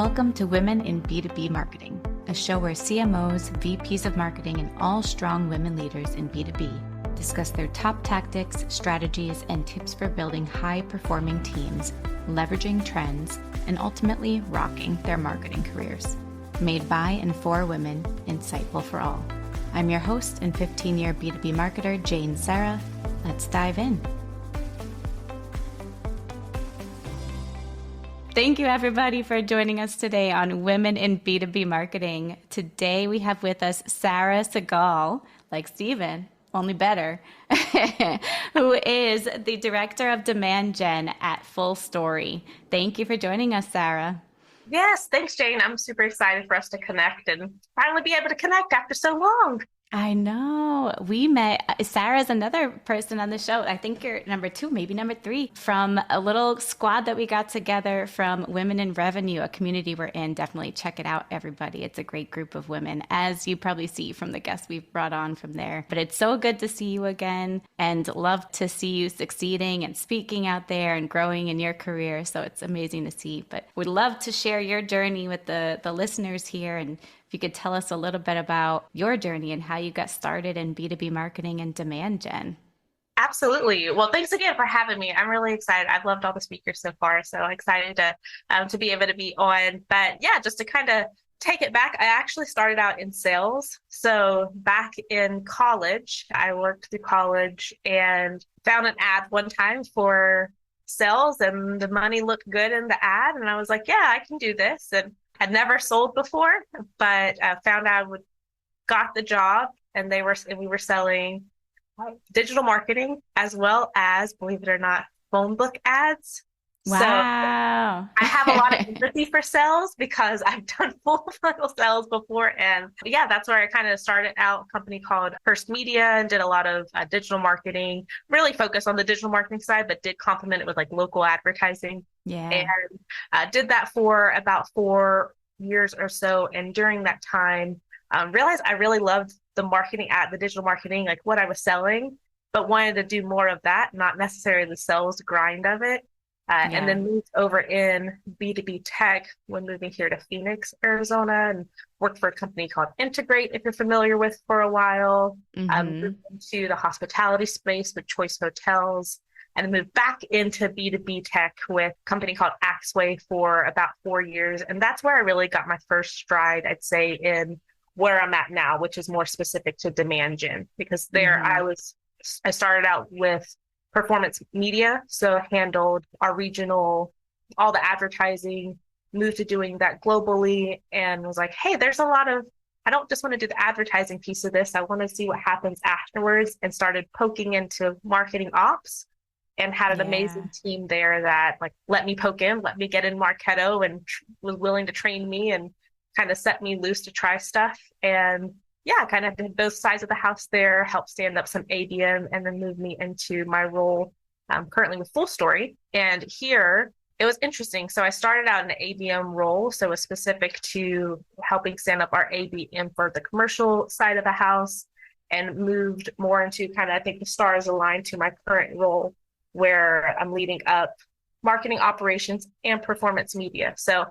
Welcome to Women in B2B Marketing, a show where CMOs, VPs of marketing, and all strong women leaders in B2B discuss their top tactics, strategies, and tips for building high-performing teams, leveraging trends, and ultimately rocking their marketing careers. Made by and for women, insightful for all. I'm your host and 15-year B2B marketer, Jane Serra. Let's dive in. Thank you, everybody, for joining us today on Women in B2B Marketing. Today, we have with us Sarah Sehgal, like Steven, only better, who is the Director of Demand Gen at FullStory. Thank you for joining us, Sarah. Yes, thanks, Jane. I'm super excited for us to connect and finally be able to connect after so long. I know. We met, Sarah's another person on the show. I think you're number 2, maybe number 3, from a little squad that we got together from Women in Revenue, a community we're in. Definitely check it out, everybody. It's a great group of women, as you probably see from the guests we've brought on from there. But it's so good to see you again and love to see you succeeding and speaking out there and growing in your career. So it's amazing to see. But we'd love to share your journey with the listeners here, and if you could tell us a little bit about your journey and how you got started in B2B marketing and demand gen. Absolutely. Well, thanks again for having me. I'm really excited. I've loved all the speakers so far, so excited to be able to be on. But yeah, just to kind of take it back, I actually started out in sales. So back in college, I worked through college and found an ad one time for sales, and the money looked good in the ad. And I was like, yeah, I can do this. And had never sold before, but found out got the job, and we were selling digital marketing as well as, believe it or not, phone book ads. Wow. So I have a lot of empathy for sales because I've done full funnel sales before. And yeah, that's where I kind of started out a company called First Media and did a lot of digital marketing, really focused on the digital marketing side, but did complement it with like local advertising. Yeah. And did that for about 4 years or so. And during that time, realized I really loved the digital marketing, like what I was selling, but wanted to do more of that, not necessarily the sales grind of it. And then moved over in B2B tech when moving here to Phoenix, Arizona, and worked for a company called Integrate, if you're familiar with, for a while. Moved into the hospitality space with Choice Hotels, and moved back into B2B tech with a company called Axway for about 4 years. And that's where I really got my first stride, I'd say, in where I'm at now, which is more specific to demand gen, because there I started out with performance media. So handled our regional, all the advertising, moved to doing that globally, and was like, hey, there's a lot of, I don't just want to do the advertising piece of this. I want to see what happens afterwards, and started poking into marketing ops, and had an amazing team there that like let me poke in, let me get in Marketo, and was willing to train me and kind of set me loose to try stuff. And yeah, kind of did both sides of the house there, helped stand up some ABM, and then moved me into my role currently with FullStory. And here, it was interesting. So I started out in an ABM role, so it was specific to helping stand up our ABM for the commercial side of the house, and moved more into kind of, I think the stars aligned to my current role, where I'm leading up marketing operations and performance media. So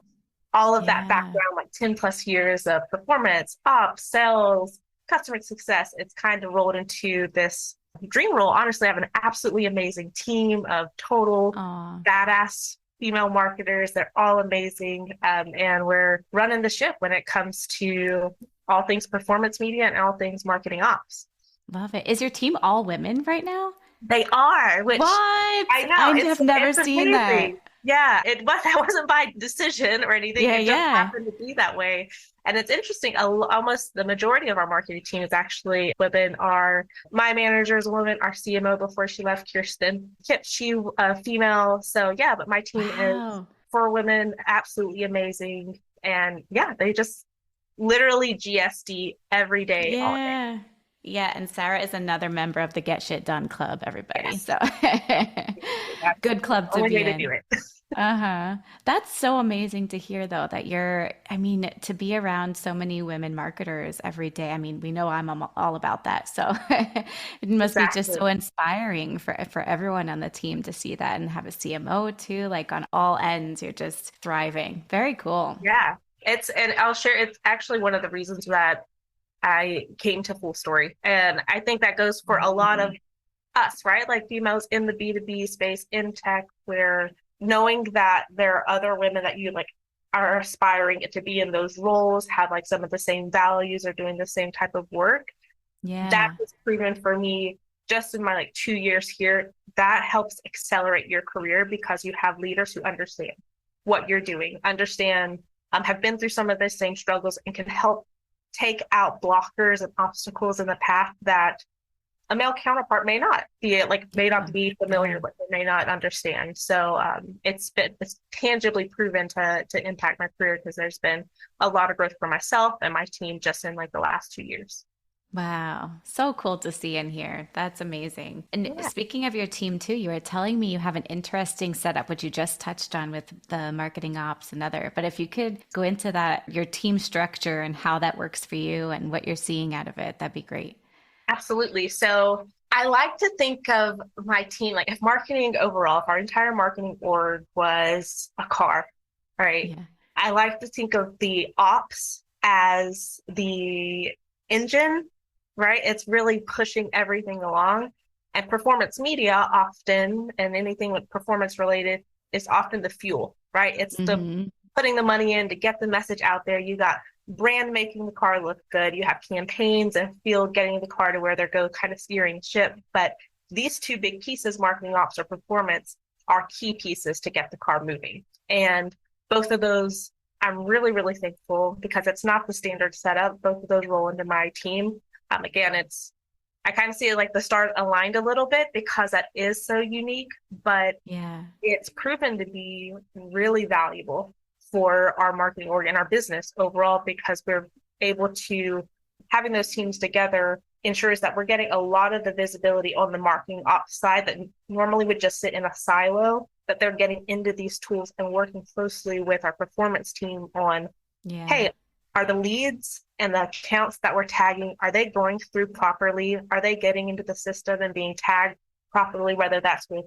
all of that background, like 10 plus years of performance, ops, sales, customer success, it's kind of rolled into this dream role. Honestly, I have an absolutely amazing team of total badass female marketers. They're all amazing. And we're running the ship when it comes to all things performance media and all things marketing ops. Love it. Is your team all women right now? They are, which what? I know. I have never seen that. Yeah, that wasn't by decision or anything. It just happened to be that way. And it's interesting. Almost the majority of our marketing team is actually women. My manager is a woman. Our CMO before she left, Kirsten, she female. So yeah, but my team is 4 women, absolutely amazing. And yeah, they just literally GSD every day, all day. Yeah, and Sarah is another member of the Get Shit Done Club, everybody. Yes. So good club to be in. To do it. Uh-huh. That's so amazing to hear though that I mean, to be around so many women marketers every day. I mean, we know all about that. So it must be just Exactly. so inspiring for everyone on the team to see that and have a CMO too, like on all ends, you're just thriving. Very cool. Yeah. And I'll share, it's actually one of the reasons that I came to FullStory. And I think that goes for a lot of Mhm. us, right? Like females in the B2B space in tech, where knowing that there are other women that you like are aspiring to be in those roles, have like some of the same values, or doing the same type of work, that Yeah. has proven for me just in my like 2 years here, that helps accelerate your career because you have leaders who understand what you're doing, understand, have been through some of the same struggles and can help take out blockers and obstacles in the path that a male counterpart may not be like may not Yeah. be familiar Yeah. with, may not understand. So it's tangibly proven to impact my career because there's been a lot of growth for myself and my team just in like the last 2 years. Wow. So cool to see and hear. That's amazing. And Yeah, speaking of your team too, you were telling me you have an interesting setup, which you just touched on with the marketing ops and other. But if you could go into that, your team structure and how that works for you and what you're seeing out of it, that'd be great. absolutely. So I like to think of my team like if marketing overall, if our entire marketing org was a car, right? Yeah. I like to think of the ops as the engine, right? It's really pushing everything along. And performance media often, and anything with performance related, is often the fuel, right? It's the Hmm. putting the money in to get the message out there. You got brand making the car look good. You have campaigns and field getting the car to where they're go, kind of steering the ship. But these two big pieces, marketing ops or performance, are key pieces to get the car moving. And both of those, I'm really, really thankful because it's not the standard setup. Both of those roll into my team. Again, I kind of see it like the stars aligned a little bit because that is so unique, but Yeah. it's proven to be really valuable for our marketing org and our business overall because we're able to having those teams together ensures that we're getting a lot of the visibility on the marketing ops side that normally would just sit in a silo, that they're getting into these tools and working closely with our performance team on, Yeah. hey, are the leads and the accounts that we're tagging, are they going through properly? Are they getting into the system and being tagged properly, whether that's with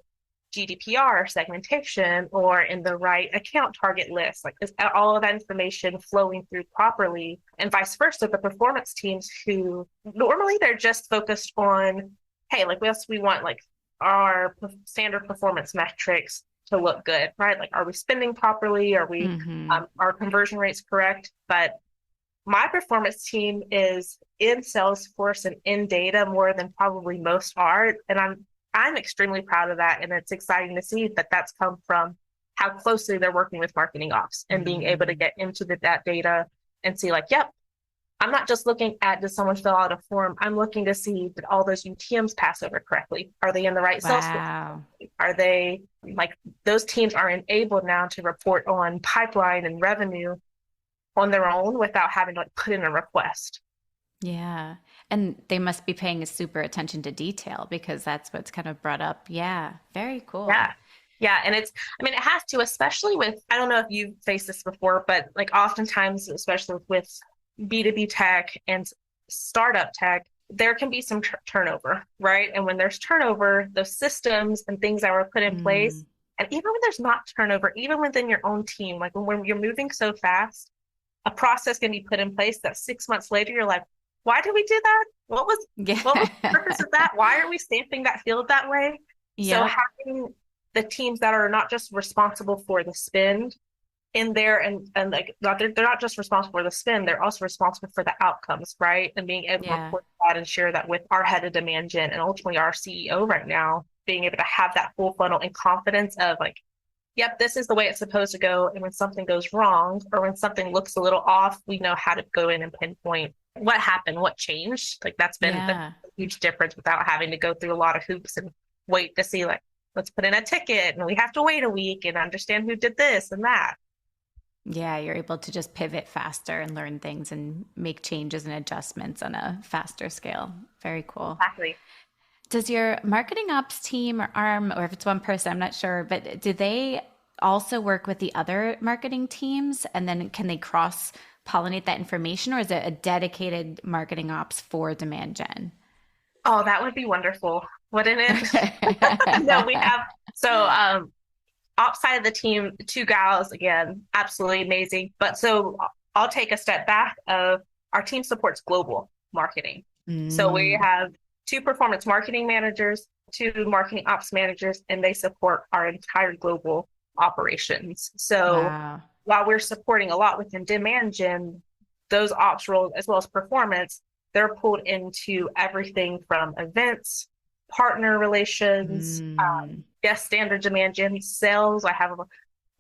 GDPR segmentation or in the right account target list? Like, is all of that information flowing through properly? And vice versa, the performance teams who normally they're just focused on, hey, like we want like our standard performance metrics to look good, right? Like, are we spending properly? Are we Hmm. our conversion rates correct? But my performance team is in Salesforce and in data more than probably most are, and I'm extremely proud of that, and it's exciting to see that that's come from how closely they're working with marketing ops and being able to Hmm. get into that data and see like, yep, I'm not just looking at did someone fill out a form. I'm looking to see did all those UTMs pass over correctly? Are they in the right Salesforce? Wow. Are they like those teams are enabled now to report on pipeline and revenue on their own without having to like put in a request. Yeah. And they must be paying super attention to detail because that's what's kind of brought up. Yeah. Very cool. Yeah. Yeah. And I mean, it has to, especially with, I don't know if you've faced this before, but like oftentimes, especially with B2B tech and startup tech, there can be some turnover, right? And when there's turnover, those systems and things that were put in place, Mm. and even when there's not turnover, even within your own team, like when you're moving so fast, a process can be put in place that 6 months later, you're like, why did we do that? What was the purpose Yeah. of that? Why are we stamping that field that way? So Yep. having the teams that are not just responsible for the spend in there and like they're not just responsible for the spend, they're also responsible for the outcomes, right? And being able to Yeah. report that and share that with our head of demand gen and ultimately our CEO right now, being able to have that full funnel and confidence of like, yep, this is the way it's supposed to go. And when something goes wrong or when something looks a little off, we know how to go in and pinpoint what happened, what changed. Like that's Yeah. a huge difference without having to go through a lot of hoops and wait to see like, let's put in a ticket and we have to wait a week and understand who did this and that. Yeah. You're able to just pivot faster and learn things and make changes and adjustments on a faster scale. Very cool. Exactly. Does your marketing ops team or arm, or if it's one person, I'm not sure, but do they also work with the other marketing teams? And then can they cross pollinate that information, or is it a dedicated marketing ops for demand gen? Oh, that would be wonderful, wouldn't it? No, we have so ops side of the team, two gals again, absolutely amazing. But so I'll take a step back of our team supports global marketing. So we Mm, have two performance marketing managers, two marketing ops managers, and they support our entire global operations. So wow. while we're supporting a lot within demand gen, those ops roles as well as performance, they're pulled into everything from events, partner relations, Mm, yes, standard demand gen, sales.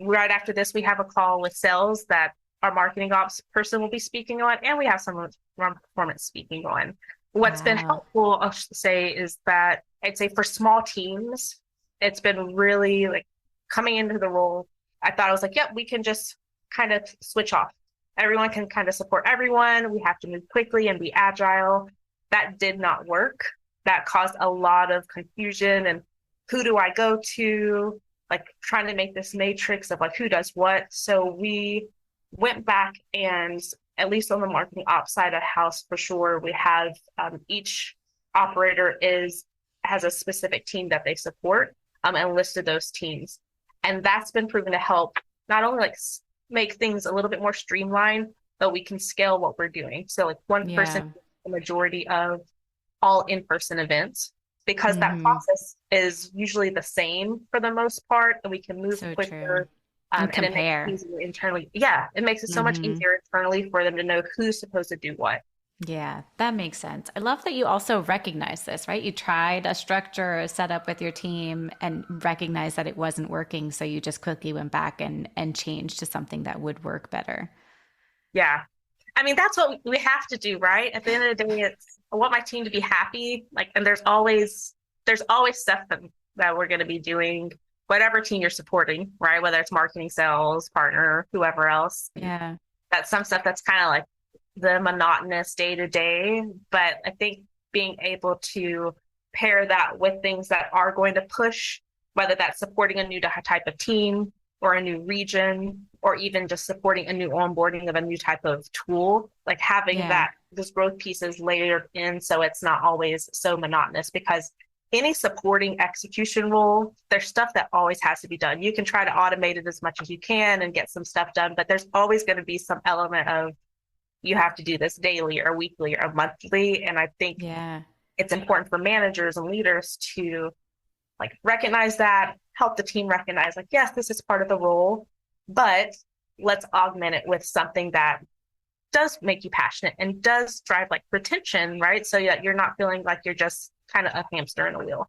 Right after this, we have a call with sales that our marketing ops person will be speaking on, and we have someone from performance speaking on. What's been wow. helpful, I'll say, is that I'd say for small teams, it's been really like coming into the role. I thought I was like, yep, we can just kind of switch off. Everyone can kind of support everyone. We have to move quickly and be agile. That did not work. That caused a lot of confusion and who do I go to? Like trying to make this matrix of like who does what. So we went back and at least on the marketing ops side of the house for sure, we have each operator has a specific team that they support and listed those teams. And that's been proven to help not only like make things a little bit more streamlined, but we can scale what we're doing. So like one person, Yeah. the majority of all in-person events, because that Hmm. process is usually the same for the most part, and we can move So true. quicker. And And it makes it compare. easier internally. Yeah, it makes it so much Hmm. easier internally for them to know who's supposed to do what. Yeah, that makes sense. I love that you also recognize this, right? You tried a structure, a setup with your team and recognized that it wasn't working. So you just quickly went back and changed to something that would work better. Yeah. I mean, that's what we have to do, right? At the end of the day, it's I want my team to be happy. Like, and there's always stuff that we're going to be doing, whatever team you're supporting, right? Whether it's marketing, sales, partner, whoever else. Yeah. That's some stuff that's kind of like the monotonous day to day. But I think being able to pair that with things that are going to push, whether that's supporting a new type of team or a new region, or even just supporting a new onboarding of a new type of tool, like having Yeah. those growth pieces layered in so it's not always so monotonous because any supporting execution role, there's stuff that always has to be done. You can try to automate it as much as you can and get some stuff done, but there's always going to be some element of you have to do this daily or weekly or monthly. And I think Yeah. it's important for managers and leaders to like recognize that, help the team recognize like, yes, this is part of the role, but let's augment it with something that does make you passionate and does drive like retention, right? So that you're not feeling like you're just kind of a hamster in a wheel.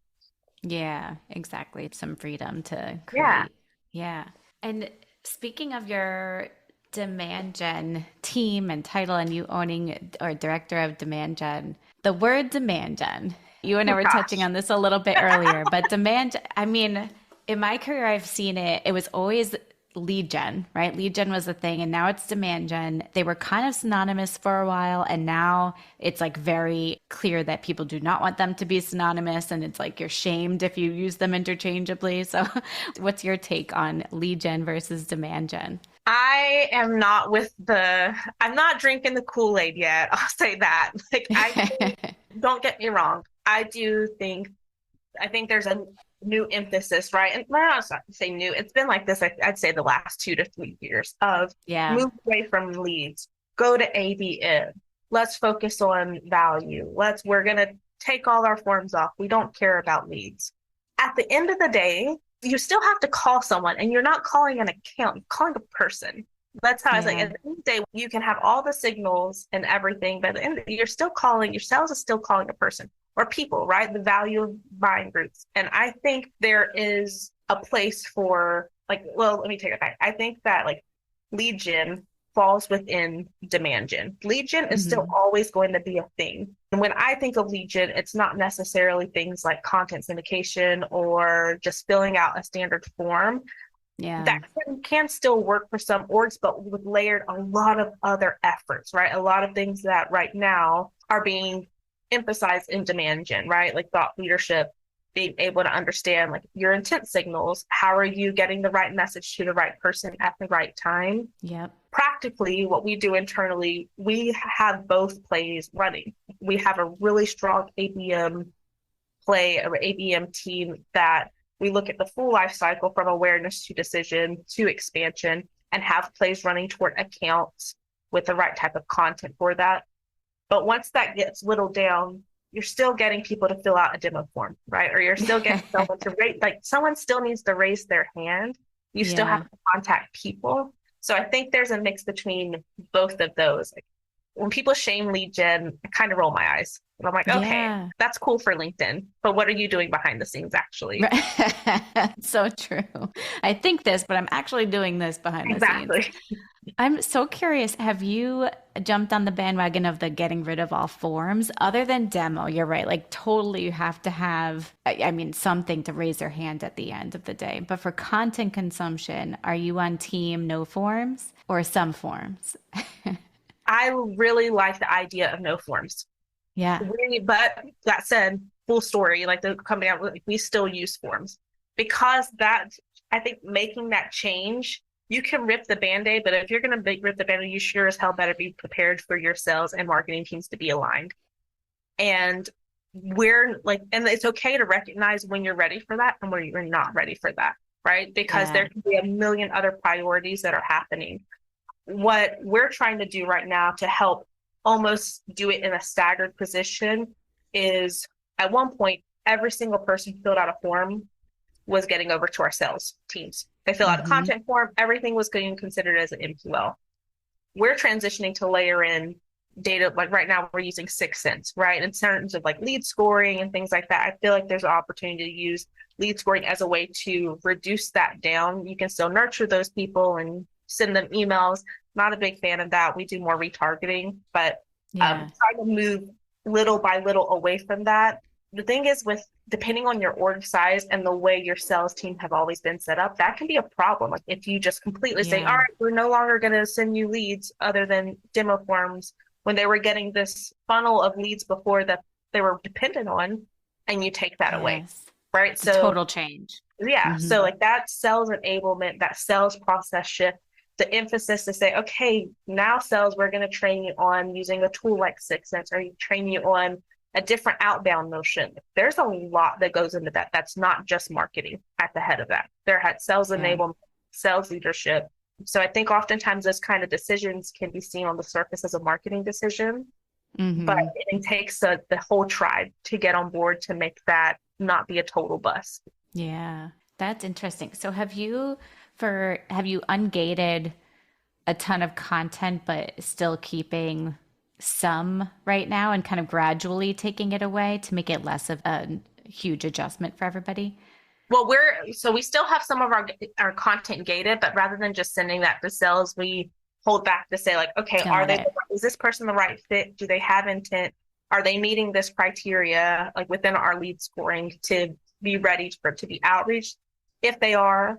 Yeah, exactly. Some freedom to Yeah. create. Yeah. And speaking of your demand gen team and title and you owning or director of demand gen, the word demand gen, you and I Oh were touching gosh. on this a little bit earlier, but I mean, in my career, I've seen it, it was always lead gen, right? Lead gen was the thing, and now it's demand gen. They were kind of synonymous for a while, and now it's like very clear that people do not want them to be synonymous, and it's like you're shamed if you use them interchangeably. So, what's your take on lead gen versus demand gen? I am not I'm not drinking the Kool-Aid yet. I'll say that. Like, don't get me wrong. I think there's a new emphasis, right? And well, not to say new, it's been like this, I'd say the last 2 to 3 years of Yeah, move away from leads, go to ABM. Let's focus on value. We're going to take all our forms off. We don't care about leads. At the end of the day, you still have to call someone and you're not calling an account, you're calling a person. That's how I was like, yeah, at the end of the day, you can have all the signals and everything, but at the end, you're still calling, your sales is still calling a person or people, right? The value of buying groups. And I think there is a place for like, well, let me take it back. I think that like lead gen falls within demand gen. Lead gen is still hmm, always going to be a thing. And when I think of lead gen, it's not necessarily things like content syndication or just filling out a standard form. yeah, That can still work for some orgs, but with layered a lot of other efforts, right? A lot of things that right now are being emphasized in demand gen, right? Like thought leadership, being able to understand like your intent signals. How are you getting the right message to the right person at the right time? Yep. Practically, what we do internally, we have both plays running. We have a really strong ABM play or ABM team that we look at the full life cycle from awareness to decision to expansion and have plays running toward accounts with the right type of content for that. But once that gets whittled down, you're still getting people to fill out a demo form, right? Or you're still getting someone to rate, like someone still needs to raise their hand. You still have to contact people. So I think there's a mix between both of those. Like, when people shame lead gen, I kind of roll my eyes. And I'm like, okay, that's cool for LinkedIn, but what are you doing behind the scenes actually? So true. I think this, but I'm actually doing this behind the scenes. I'm so curious. Have you jumped on the bandwagon of the getting rid of all forms other than demo? You're right. Like totally you have to have, I mean, something to raise their hand at the end of the day. But for content consumption, are you on team no forms or some forms? I really like the idea of no forms. Yeah. But that said, FullStory, like the company, we still use forms because that, I think making that change, you can rip the Band-Aid, but if you're going to rip the Band-Aid, you sure as hell better be prepared for your sales and marketing teams to be aligned. And and it's okay to recognize when you're ready for that and when you're not ready for that, right? Because there can be a million other priorities that are happening. What we're trying to do right now to help almost do it in a staggered position is at one point, every single person who filled out a form was getting over to our sales teams. They fill out a content form, everything was getting considered as an MQL. We're transitioning to layer in data, like right now we're using 6 Sense, right? In terms of like lead scoring and things like that, I feel like there's an opportunity to use lead scoring as a way to reduce that down. You can still nurture those people and send them emails. Not a big fan of that. We do more retargeting, but trying to move little by little away from that. The thing is depending on your org size and the way your sales team have always been set up, that can be a problem. Like if you just completely say, all right, we're no longer going to send you leads other than demo forms when they were getting this funnel of leads before that they were dependent on, and you take that away, right? So total change. Yeah. So like that sales enablement, that sales process shift, the emphasis to say, okay, now sales, we're going to train you on using a tool like 6 Sense, or train you on a different outbound motion. There's a lot that goes into that. That's not just marketing at the head of that. There had sales enablement, sales leadership. So I think oftentimes those kind of decisions can be seen on the surface as a marketing decision, but it takes the whole tribe to get on board to make that not be a total bust. Yeah, that's interesting. So have you ungated a ton of content, but still keeping some right now and kind of gradually taking it away to make it less of a huge adjustment for everybody? Well, we still have some of our content gated, but rather than just sending that to sales, we hold back to say like, okay, is this person the right fit? Do they have intent? Are they meeting this criteria, like within our lead scoring to be ready to be outreached? If they are,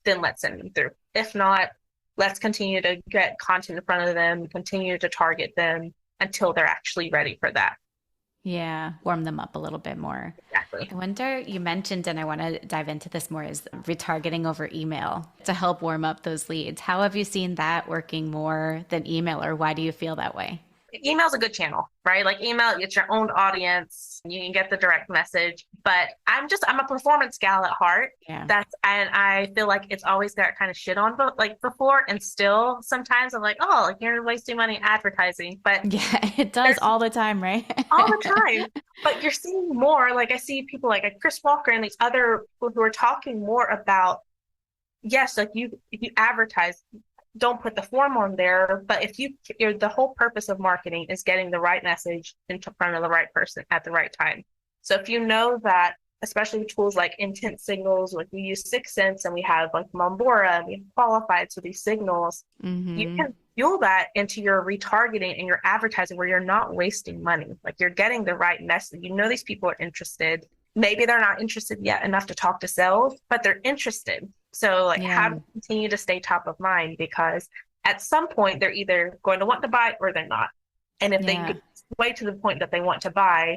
then let's send them through. If not, let's continue to get content in front of them, continue to target them until they're actually ready for that. Yeah, warm them up a little bit more. Exactly. I wonder, you mentioned, and I want to dive into this more, is retargeting over email to help warm up those leads. How have you seen that working more than email, or why do you feel that way? Email's a good channel, right? Like email, it's your own audience. You can get the direct message, but I'm a performance gal at heart. Yeah. And I feel like it's always got kind of shit on, but like before, and still sometimes I'm like, oh, like you're wasting money advertising, but yeah, it does all the time, right? all the time. But you're seeing more, like I see people like Chris Walker and these other people who are talking more about, yes, like if you advertise, don't put the form on there, but the whole purpose of marketing is getting the right message in front of the right person at the right time. So if you know that, especially with tools like intent signals, like we use 6 Sense and we have like Mombora and we have qualified, so these signals, you can fuel that into your retargeting and your advertising where you're not wasting money. Like you're getting the right message. You know, these people are interested. Maybe they're not interested yet enough to talk to sales, but they're interested. So like how to continue to stay top of mind, because at some point they're either going to want to buy or they're not. And if they get way to the point that they want to buy,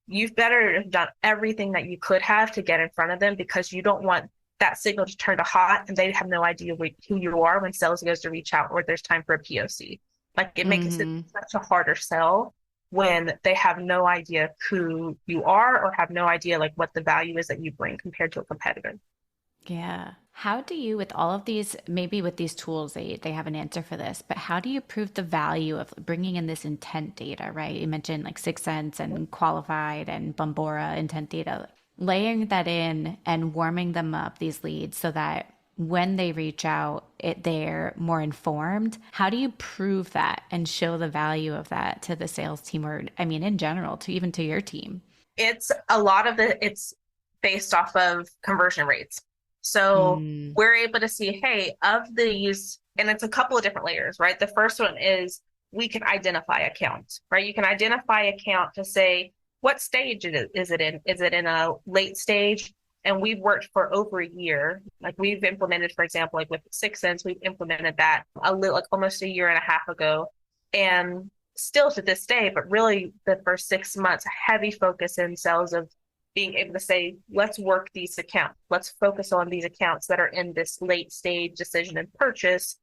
you've better have done everything that you could have to get in front of them, because you don't want that signal to turn to hot and they have no idea who you are when sales goes to reach out or there's time for a POC. Like it makes it Hmm. such a harder sell when they have no idea who you are or have no idea like what the value is that you bring compared to a competitor. Yeah. How do you, with all of these, maybe with these tools, they have an answer for this, but how do you prove the value of bringing in this intent data, right? You mentioned like Sixth Sense and Qualified and Bombora intent data, layering that in and warming them up, these leads, so that when they reach out, they're more informed. How do you prove that and show the value of that to the sales team, or, I mean, in general, to even to your team? It's a lot of it's based off of conversion rates. So Mm, we're able to see, hey, of these, and it's a couple of different layers, right? The first one is we can identify accounts, right? You can identify account to say, what stage is it in? Is it in a late stage? And we've worked for over a year. Like we've implemented, for example, like with Six Sense, we've implemented that a little, like almost a year and a half ago. And still to this day, but really the first 6 months, heavy focus in sales of being able to say, let's work these accounts. Let's focus on these accounts that are in this late stage decision and purchase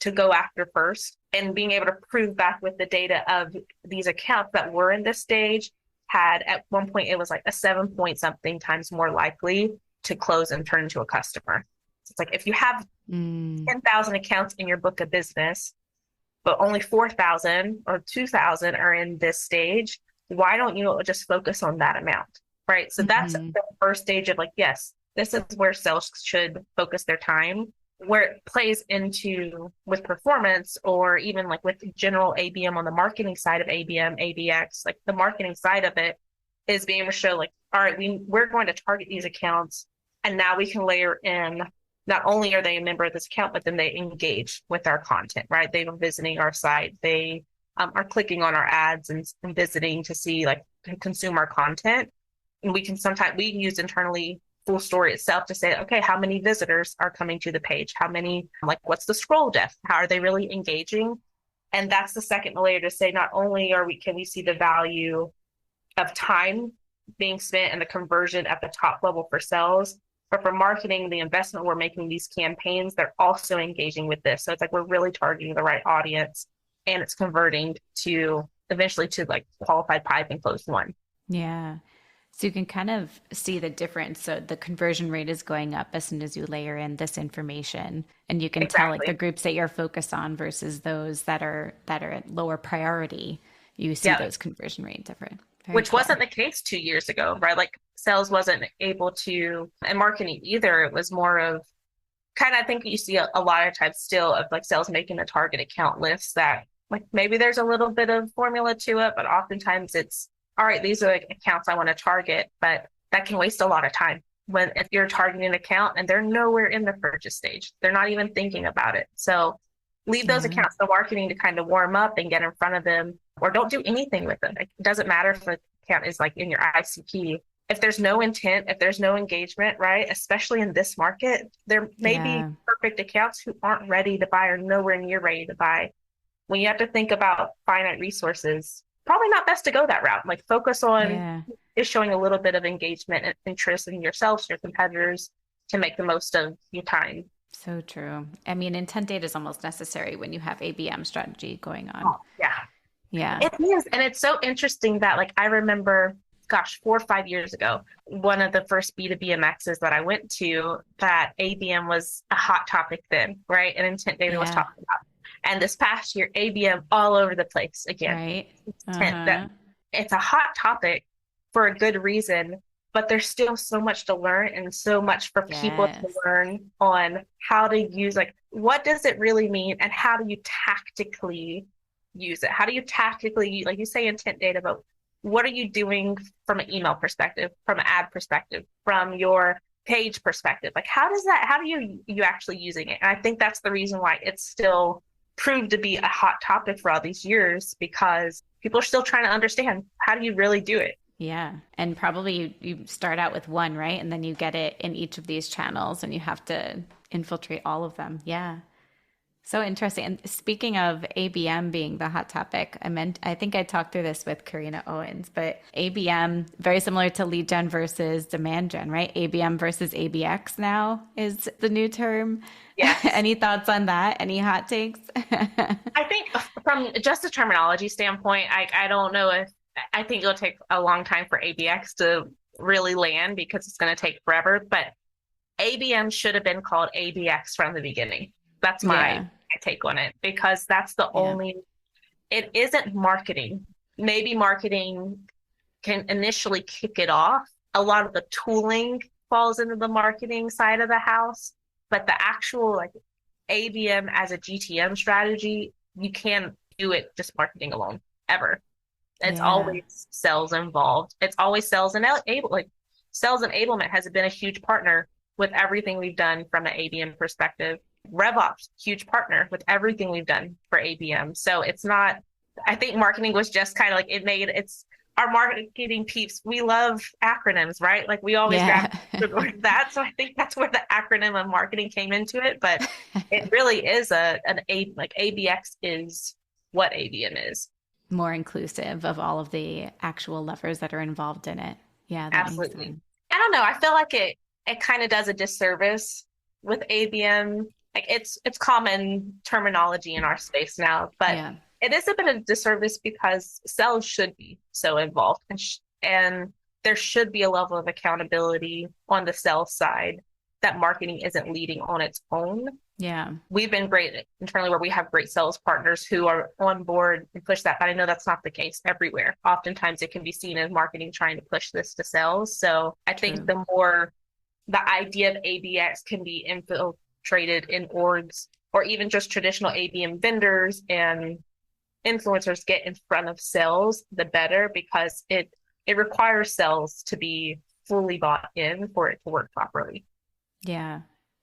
to go after first, and being able to prove back with the data of these accounts that were in this stage had at one point, it was like a 7 point something times more likely to close and turn into a customer. So it's like if you have mm, 10,000 accounts in your book of business, but only 4,000 or 2,000 are in this stage, why don't you just focus on that amount? Right. So that's hmm. the first stage of like, yes, this is where sales should focus their time. Where it plays into with performance, or even like with general ABM on the marketing side of ABM, ABX, like the marketing side of it is being able to show like, all right, we're going to target these accounts, and now we can layer in, not only are they a member of this account, but then they engage with our content, right? They are visiting our site. They are clicking on our ads and visiting to see, like, to consume our content. And we use internally FullStory itself to say, okay, how many visitors are coming to the page? How many, like, what's the scroll depth? How are they really engaging? And that's the second layer to say, not only can we see the value of time being spent and the conversion at the top level for sales, but for marketing, the investment we're making these campaigns, they're also engaging with this. So it's like we're really targeting the right audience, and it's converting to eventually to like qualified pipe and closed one. Yeah. So you can kind of see the difference. So the conversion rate is going up as soon as you layer in this information, and you can tell like the Exactly. groups that you're focused on versus those that are at lower priority. You see Yeah. those conversion rate different. Very Which cool. wasn't the case 2 years ago, right? Like sales wasn't able to, and marketing either. It was more of kind of, I think you see a lot of times still of like sales making a target account list that like maybe there's a little bit of formula to it, but oftentimes it's all right, these are like accounts I want to target, but that can waste a lot of time when if you're targeting an account and they're nowhere in the purchase stage, they're not even thinking about it. So leave those Yeah. accounts to marketing to kind of warm up and get in front of them, or don't do anything with them. It doesn't matter if the account is like in your ICP. If there's no intent, if there's no engagement, right, especially in this market, there may be Yeah. perfect accounts who aren't ready to buy or nowhere near ready to buy. When you have to think about finite resources, probably not best to go that route. Like focus on Yeah. is showing a little bit of engagement and interest in yourselves, your competitors, to make the most of your time. So true. I mean, intent data is almost necessary when you have ABM strategy going on. Oh, yeah. Yeah. It is. And it's so interesting that, like, I remember, gosh, 4 or 5 years ago, one of the first B2B MXs that I went to, that ABM was a hot topic then, right? And intent data was Yeah. talked about. And this past year, ABM all over the place again. Right. Intent that Uh-huh. it's a hot topic for a good reason, but there's still so much to learn and so much for people to Yes. learn on how to use, like, what does it really mean and how do you tactically use it? How do you tactically, like you say, intent data, but what are you doing from an email perspective, from an ad perspective, from your page perspective? Like, how do you actually using it? And I think that's the reason why it's still proved to be a hot topic for all these years, because people are still trying to understand how do you really do it. Yeah. And probably you start out with one, right? And then you get it in each of these channels and you have to infiltrate all of them. Yeah. So interesting. And speaking of ABM being the hot topic, I think I talked through this with Karina Owens, but ABM, very similar to lead gen versus demand gen, right? ABM versus ABX now is the new term. Yes. Any thoughts on that? Any hot takes? I think from just a terminology standpoint, I don't know if I think it'll take a long time for ABX to really land because it's going to take forever. But ABM should have been called ABX from the beginning. That's my Yeah. take on it because that's the Yeah. only, it isn't marketing. Maybe marketing can initially kick it off. A lot of the tooling falls into the marketing side of the house, but the actual like ABM as a GTM strategy, you can't do it just marketing alone ever. It's Yeah. always sales involved. It's always sales and like sales enablement has been a huge partner with everything we've done from an ABM perspective. RevOps, huge partner with everything we've done for ABM. So it's not, I think marketing was just kind of like it made it's our marketing peeps. We love acronyms, right? Like we always grab Yeah. that. So I think that's where the acronym of marketing came into it. But it really is like ABX is what ABM is. More inclusive of all of the actual levers that are involved in it. Yeah, that makes Absolutely. sense. I don't know. I feel like it kind of does a disservice with ABM. Like it's common terminology in our space now, but Yeah. it is a bit of a disservice because sales should be so involved and there should be a level of accountability on the sales side that marketing isn't leading on its own. Yeah. We've been great internally where we have great sales partners who are on board and push that, but I know that's not the case everywhere. Oftentimes it can be seen as marketing trying to push this to sales. So I think True. the idea of ABX can be infiltrated in orgs or even just traditional ABM vendors and influencers get in front of sales, the better, because it requires sales to be fully bought in for it to work properly. Yeah.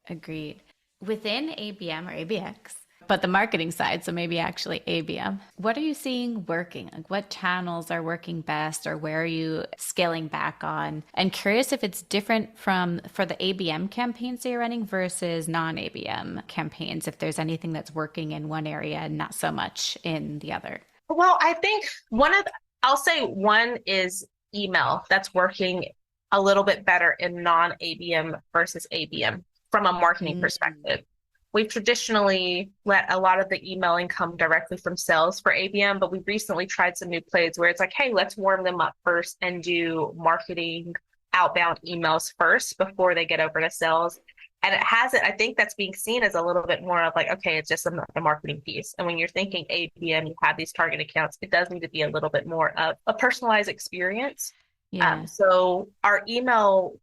Agreed. Within ABM or ABX, but the marketing side, so maybe actually ABM, what are you seeing working? Like what channels are working best or where are you scaling back on? And curious if it's different from for the ABM campaigns that you're running versus non-ABM campaigns, if there's anything that's working in one area and not so much in the other. Well, I think I'll say one is email that's working a little bit better in non-ABM versus ABM from a marketing Mm. perspective. We've traditionally let a lot of the emailing come directly from sales for ABM, but we recently tried some new plays where it's like, hey, let's warm them up first and do marketing outbound emails first before they get over to sales. And it hasn't, I think that's being seen as a little bit more of like, okay, it's just the marketing piece. And when you're thinking ABM, you have these target accounts, it does need to be a little bit more of a personalized experience. Yeah. So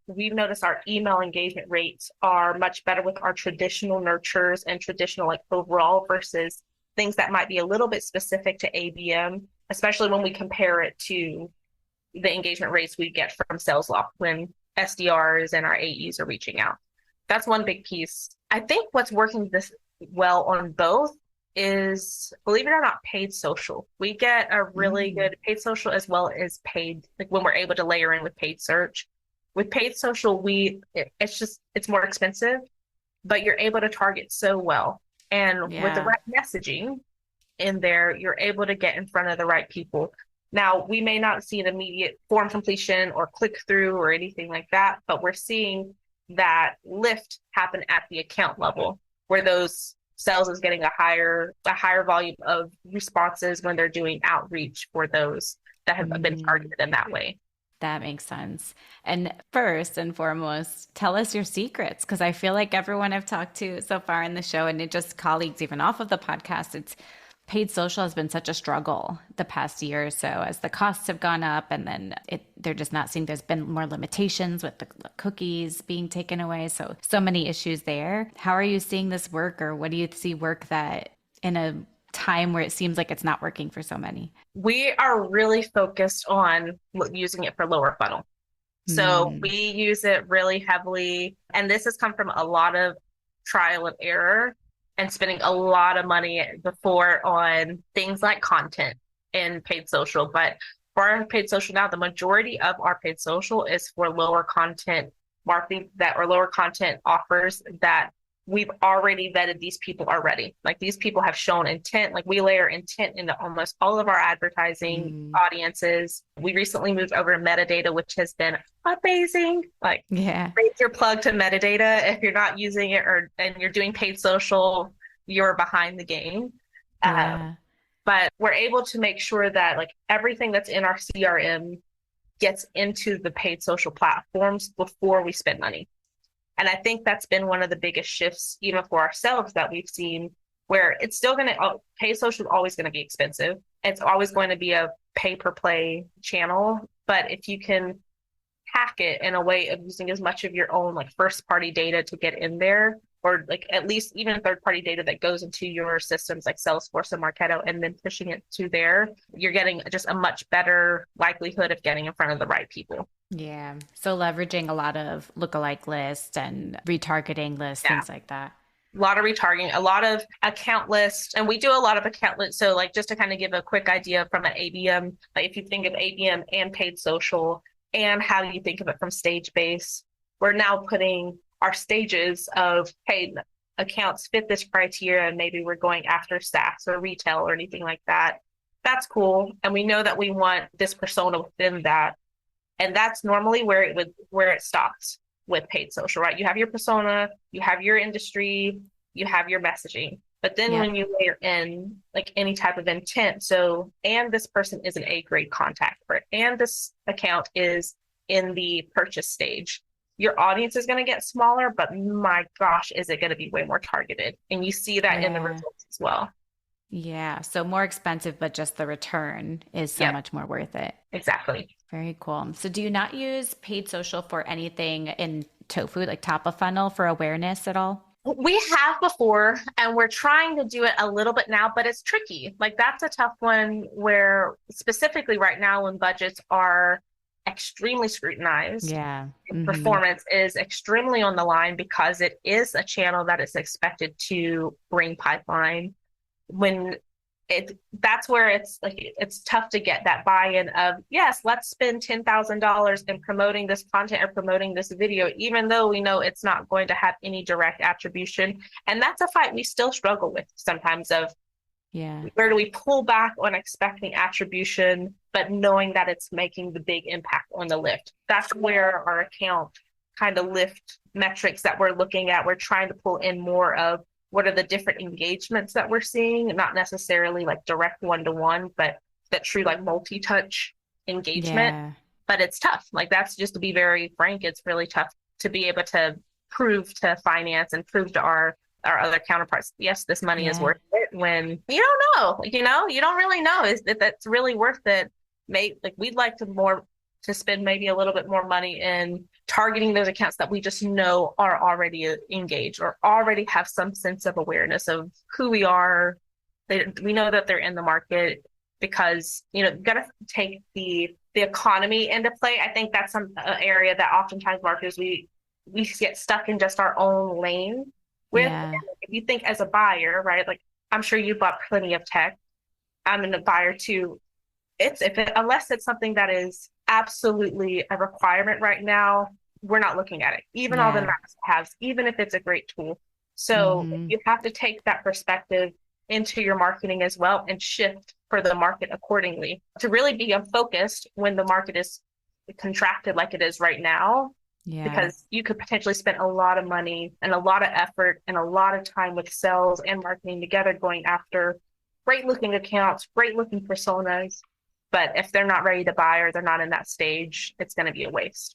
we've noticed our email engagement rates are much better with our traditional nurtures and traditional like overall versus things that might be a little bit specific to ABM, especially when we compare it to the engagement rates we get from sales law when SDRs and our AEs are reaching out. That's one big piece. I think what's working this well on both is, believe it or not, paid social. We get a really Mm. good paid social as well as paid, like when we're able to layer in with paid search. With paid social, it's more expensive, but you're able to target so well. And with the Yeah. right messaging in there, you're able to get in front of the right people. Now, we may not see an immediate form completion or click through or anything like that, but we're seeing that lift happen at the account level where those sales is getting a higher volume of responses when they're doing outreach for those that have been Mm. targeted in that way. That makes sense. And first and foremost, tell us your secrets because I feel like everyone I've talked to so far in the show and it just colleagues even off of the podcast, it's paid social has been such a struggle the past year or so as the costs have gone up and then they're just not seeing there's been more limitations with the cookies being taken away. So many issues there. How are you seeing this work or what do you see work that in a time where it seems like it's not working for so many? We are really focused on using it for lower funnel. So we Mm. use it really heavily. And this has come from a lot of trial and error and spending a lot of money before on things like content in paid social. But for our paid social now, the majority of our paid social is for lower content marketing or lower content offers that we've already vetted these people already. Like these people have shown intent. Like we layer intent into almost all of our advertising audiences. We recently moved over to metadata, which has been amazing. Like Yeah. raise your plug to metadata. If you're not using it and you're doing paid social, you're behind the game. Yeah. But we're able to make sure that like everything that's in our CRM gets into the paid social platforms before we spend money. And I think that's been one of the biggest shifts, even for ourselves, that we've seen, where it's still going to, pay social is always going to be expensive. It's always going to be a pay per play channel. But if you can hack it in a way of using as much of your own like first party data to get in there, or like at least even third party data that goes into your systems like Salesforce and Marketo, and then pushing it to there, you're getting just a much better likelihood of getting in front of the right people. Yeah. So leveraging a lot of lookalike lists and retargeting lists, Yeah. things like that. A lot of retargeting, a lot of account lists, and we do a lot of account lists. So like just to kind of give a quick idea from an ABM, like if you think of ABM and paid social and how you think of it from stage base, we're now putting our stages of, hey, accounts fit this criteria, and maybe we're going after SaaS or retail or anything like that. That's cool. And we know that we want this persona within that. And that's normally where it stops with paid social, right? You have your persona, you have your industry, you have your messaging. But then when you layer in like any type of intent, so, and this person is an A grade contact for it, and this account is in the purchase stage, your audience is going to get smaller, but my gosh, is it going to be way more targeted? And you see that in the results as well. Yeah. So more expensive, but just the return is so much more worth it. Exactly. Very cool. So do you not use paid social for anything in tofu, like top of funnel for awareness at all? We have before, and we're trying to do it a little bit now, but it's tricky. Like that's a tough one where specifically right now when budgets are extremely scrutinized, performance is extremely on the line because it is a channel that is expected to bring pipeline. When that's where it's like it's tough to get that buy-in of, yes, let's spend $10,000 in promoting this content or promoting this video, even though we know it's not going to have any direct attribution. And that's a fight we still struggle with sometimes of where do we pull back on expecting attribution, but knowing that it's making the big impact on the lift. That's where our account kind of lift metrics that we're looking at, we're trying to pull in more of what are the different engagements that we're seeing, not necessarily like direct one-to-one, but that true like multi-touch engagement. But it's tough. Like that's just to be very frank, it's really tough to be able to prove to finance and prove to our other counterparts, yes, this money is worth it, when you don't know, you don't really know is that that's really worth it. Like we'd like to spend maybe a little bit more money in targeting those accounts that we just know are already engaged or already have some sense of awareness of who we are. We know that they're in the market because, you've got to take the economy into play. I think that's some area that oftentimes marketers, we get stuck in just our own lane with. If you think as a buyer, right? Like I'm sure you bought plenty of tech. I'm a buyer too. Unless it's something that is absolutely a requirement right now, we're not looking at it. Even all the nice haves, even if it's a great tool. So you have to take that perspective into your marketing as well and shift for the market accordingly to really be focused when the market is contracted like it is right now. Because you could potentially spend a lot of money and a lot of effort and a lot of time with sales and marketing together going after great looking accounts, great looking personas. But if they're not ready to buy or they're not in that stage, it's going to be a waste.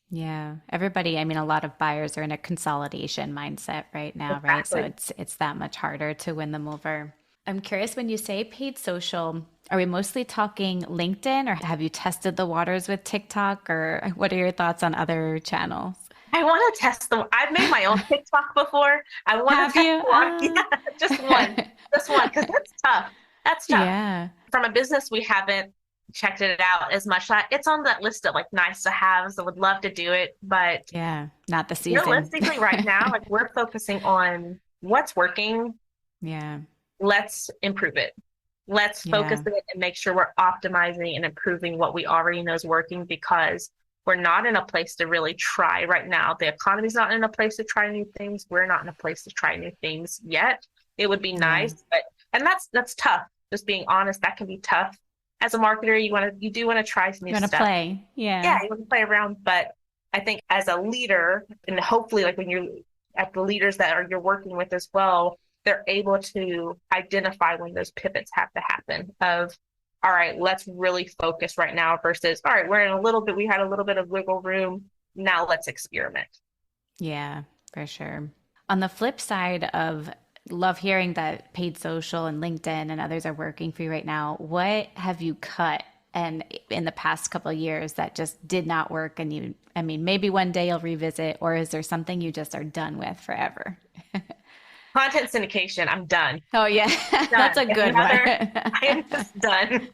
Yeah. Everybody, I mean, a lot of buyers are in a consolidation mindset right now, right? So it's that much harder to win them over. I'm curious, when you say paid social, are we mostly talking LinkedIn, or have you tested the waters with TikTok, or what are your thoughts on other channels? I want to test them. I've made my own TikTok before. I want to test one. Yeah, just one, because that's tough. That's tough. Yeah. From a business, we haven't checked it out as much. It's on that list of like nice to haves. I would love to do it, but not the season. Realistically, right now, like we're focusing on what's working. Let's improve it. Let's focus on it and make sure we're optimizing and improving what we already know is working, because we're not in a place to really try right now. The economy's not in a place to try new things. We're not in a place to try new things yet. It would be Yeah. nice, but and that's tough. Just being honest, that can be tough. As a marketer, you do want to try some You new want to stuff. play. Yeah, Yeah. you want to play around, but I think as a leader, and hopefully like when you're at the leaders that you're working with as well, they're able to identify when those pivots have to happen of, all right, let's really focus right now versus, all right, we had a little bit of wiggle room. Now let's experiment. Yeah, for sure. On the flip side of love hearing that paid social and LinkedIn and others are working for you right now, what have you cut and in the past couple of years that just did not work and I mean, maybe one day you'll revisit, or is there something you just are done with forever? Content syndication, I'm done. Oh yeah, Done. that's a good one. I am just done.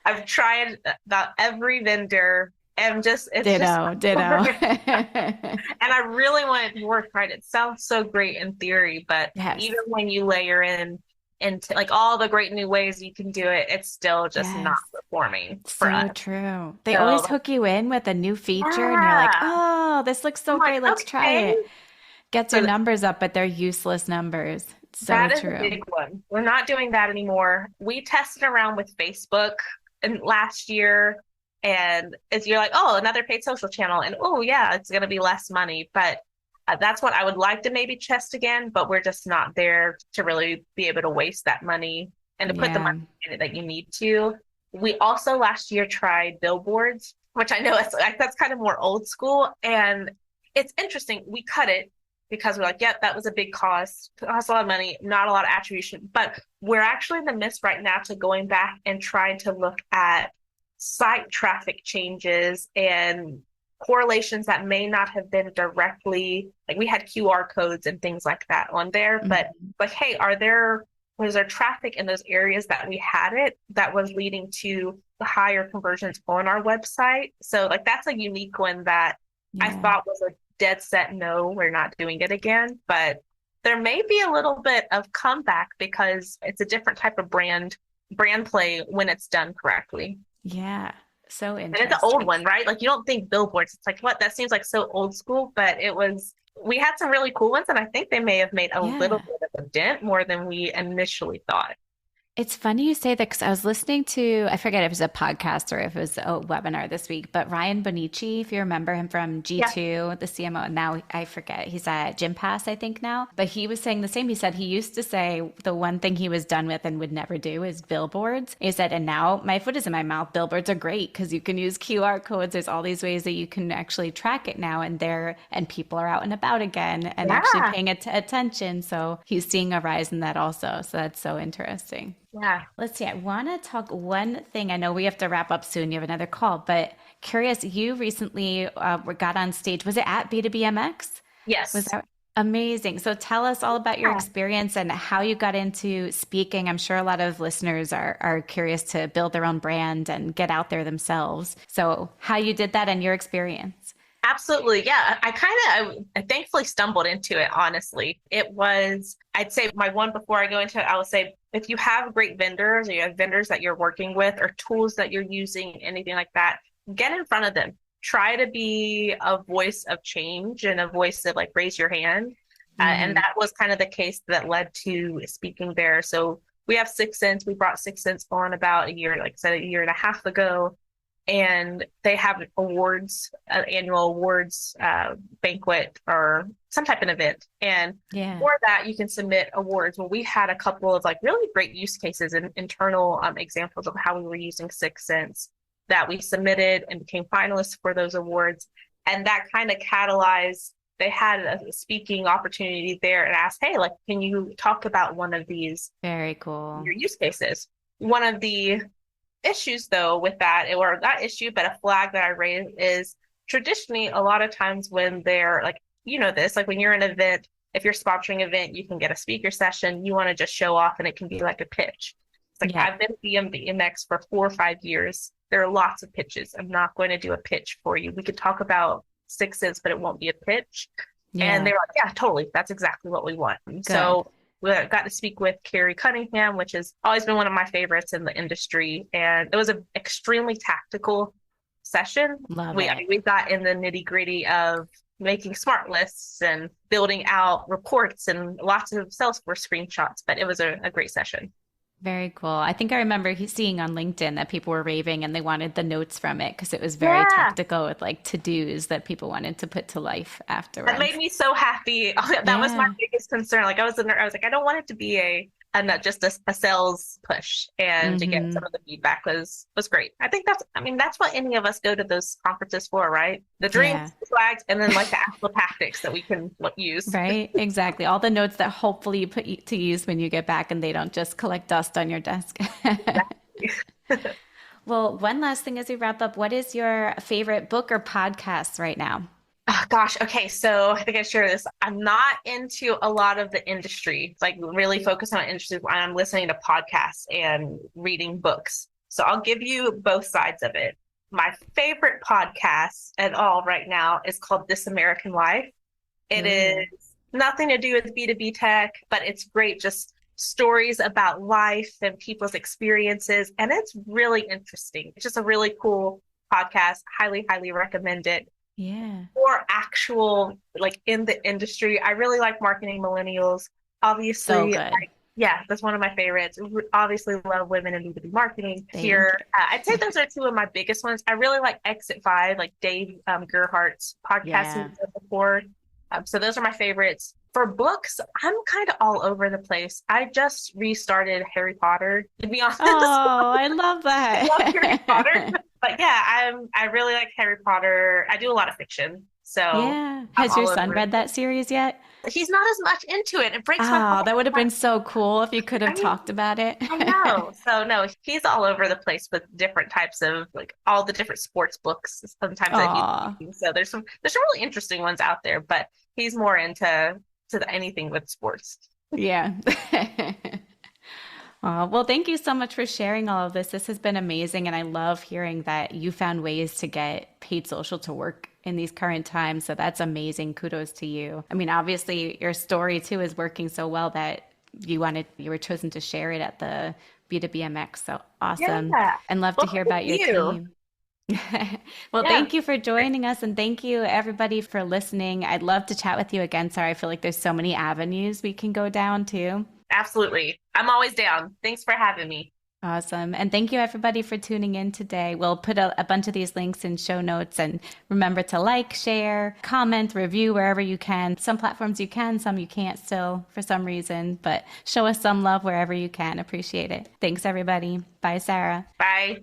I've tried about every vendor and it's just Ditto, ditto. and I really want it to work right. It sounds so great in theory, but Yes. even when you layer in into like all the great new ways you can do it, it's still just not Yes. performing for So us. true. They always So hook you in with a new feature and you're like, yeah, oh, this looks so I'm like, great. Let's try okay. it. Gets your So numbers up, but they're useless numbers. So that is a true. big one. We're not doing that anymore. We tested around with Facebook and last year, and it's you're like, oh, another paid social channel, and oh yeah, it's going to be less money. But that's what I would like to maybe test again, but we're just not there to really be able to waste that money and to put the Yeah. money in it that you need to. We also last year tried billboards, which I know it's like that's kind of more old school, and it's interesting. We cut it because we're like, yep, that was a big cost, cost a lot of money, not a lot of attribution. But we're actually in the midst right now to going back and trying to look at site traffic changes and correlations that may not have been directly like we had QR codes and things like that on there, but Mhm. like, hey, was there traffic in those areas that we had it that was leading to the higher conversions on our website? So like that's a unique one that I Yeah. thought was a dead set no, we're not doing it again. But there may be a little bit of comeback because it's a different type of brand play when it's done correctly. Yeah. So And it's an old interesting. one, right? Like you don't think billboards. It's like, what? That seems like so old school, but we had some really cool ones, and I think they may have made a little Yeah. bit of a dent more than we initially thought. It's funny you say that because I was listening to, I forget if it was a podcast or if it was a webinar this week, but Ryan Bonici, if you remember him from Yeah. G2, the CMO, and now I forget, he's at Gympass, I think now, but he was saying the same. He said he used to say the one thing he was done with and would never do is billboards. He said, and now my foot is in my mouth. Billboards are great because you can use QR codes. There's all these ways that you can actually track it now and people are out and about again and actually Yeah. paying attention. So he's seeing a rise in that also. So that's so interesting. Yeah. Let's see. I want to talk one thing. I know we have to wrap up soon. You have another call, but curious, you recently got on stage. Was it at B2B MX? Was Yes. that amazing? So tell us all about your Yeah. experience and how you got into speaking. I'm sure a lot of listeners are curious to build their own brand and get out there themselves. So how you did that and your experience. Absolutely. Yeah. I thankfully stumbled into it, honestly. I'd say my one before I go into it, I would say if you have great vendors or you have vendors that you're working with or tools that you're using, anything like that, get in front of them. Try to be a voice of change and a voice of like raise your hand. And Hmm. that was kind of the case that led to speaking there. So we have Six Sense. We brought Six Sense on about a year, like I said, a year and a half ago, and they have awards, annual awards banquet or some type of event. And Yeah. for that, you can submit awards. Well, we had a couple of like really great use cases and internal examples of how we were using Six Sense that we submitted and became finalists for those awards. And that kind of catalyzed, they had a speaking opportunity there and asked, hey, like, can you talk about one of these, Very cool. your use cases? One of the issues though with that, or not issue, but a flag that I raised is traditionally a lot of times when they're like, this, like when you're in an event, if you're sponsoring an event, you can get a speaker session, you want to just show off and it can be like a pitch. It's like Yeah. I've been BMX for 4 or 5 years. There are lots of pitches. I'm not going to do a pitch for you. We could talk about Six Sense, but it won't be a pitch. And Yeah. they were like, yeah, totally. That's exactly what we want. Good. So we got to speak with Carrie Cunningham, which has always been one of my favorites in the industry. And it was an extremely tactical session. Love We it. we got in the nitty gritty of making smart lists and building out reports and lots of Salesforce screenshots, but it was a great session. Very cool. I think I remember seeing on LinkedIn that people were raving and they wanted the notes from it because it was very Yeah. tactical with like to-dos that people wanted to put to life That made afterwards. me so happy. That was my Yeah. biggest concern. Like I was like, I don't want it to be a not just a sales push. And to get some Hmm. of the feedback was great. I think I mean, that's what any of us go to those conferences for, right? The dreams, Yeah. the flags, and then like the actual tactics that we can use. Right. Exactly. All the notes that hopefully you put to use when you get back and they don't just collect dust on your desk. Exactly. Well, one last thing as we wrap up, what is your favorite book or podcast right now? Oh, gosh. Okay. So I think I share this. I'm not into a lot of the industry, like really focused on industry. I'm listening to podcasts and reading books. So I'll give you both sides of it. My favorite podcast at all right now is called This American Life. It Ooh. is nothing to do with B2B tech, but it's great. Just stories about life and people's experiences. And it's really interesting. It's just a really cool podcast. Highly, highly recommend it Yeah. for actual like in the industry. I really like Marketing Millennials. So Obviously, good. yeah, that's one of my favorites. Obviously, love women in B2B marketing Thank here. you. I'd say those are two of my biggest ones. I really like Exit Five, like Dave Gerhardt's podcast he's Yeah. done before. So those are my favorites. For books, I'm kind of all over the place. I just restarted Harry Potter, to be honest. Oh, I love I love Harry Potter. that. But yeah, I really like Harry Potter. I do a lot of fiction, so Yeah. I'm Has your all son over it. read that series yet? He's not as much into it. It breaks my Oh, that would have heart. been so cool if you could I have mean, talked about it. I know. So no, he's all over the place with different types of like all the different sports books sometimes that he's Aw, reading. So there's some really interesting ones out there, but he's more into anything with sports. yeah. Well, thank you so much for sharing all of this. This has been amazing, and I love hearing that you found ways to get paid social to work in these current times. So that's amazing. Kudos to you. I mean, obviously, your story too is working so well that you were chosen to share it at the B2BMX. So awesome, Yeah. and love to Well, hear thank about your you. team. Well, Yeah. thank you for joining us, and thank you everybody for listening. I'd love to chat with you again, Sarah. I feel like there's so many avenues we can go down too. Absolutely. I'm always down. Thanks for having me. Awesome. And thank you everybody for tuning in today. We'll put a bunch of these links in show notes, and remember to like, share, comment, review wherever you can. Some platforms you can, some you can't still for some reason, but show us some love wherever you can. Appreciate it. Thanks everybody. Bye, Sarah. Bye.